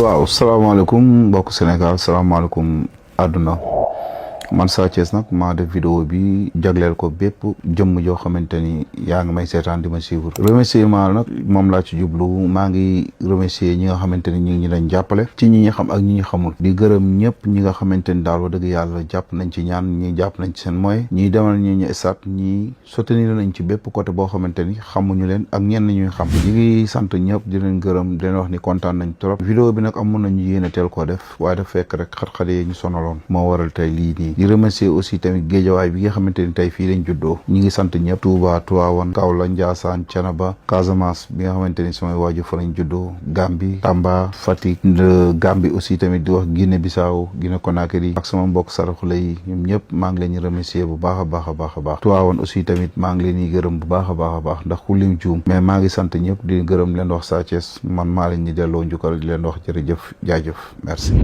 waaw salaamaaleykum mbokk Sénégal salaamaaleykum àdduna man Sa Thiès nag maa def vidéo bi jagleel ko bépp jëmm joo xamante ni yaa ngi may seetaan di ma suivre remerciement nag moom laa ci jublu maa ngi remercier ñi nga xamante ni ñi dañ jàppale ci ñi xam ak ñi xamul di gërëm ñëpp ñi nga xamante ni daal wax dëgg yàlla jàpp nañ ci ñaan ñi jàpp nañ ci seen moyen ñi demal ñi ñu estat ñi soutenir nañ ci bépp côté boo xamante ni xamuñu leen ak ñenn ñuy xam ñi ngi sant ñëpp di leen gërëm di leen wax ni kontaan nañ trop vidéo bi nag amoon nañu yéene teel koo def waaye daf fekk rek xat-xat yi ñu sonaloon moo waral tey lii nii di remercier aussi tamit géejawaay bi nga xamante ni tey fii lañ juddoo ñi ngi sant ñëpp Touba Tivaouane Kaolack Ndiassane Thiénaba Casamance bi nga xamante ni samay waajur fa lañ juddoo Gambie Tamba Fatick Gambie aussi tamit di wax Guinée Bissau Guinée Conakry ak sama mbokk saraxule yi ñoom ñëpp maa ngi leen di remercier bu baax a baax a baax a baax Tivaouane aussi tamit maa ngi leen di gërëm bu baax a baax a baax ndax ku lim juum mais maa ngi sant ñëpp di gërëm leen wax Sa Thiès man maa leen di delloo njukkal di leen wax jërëjëf jaajëf merci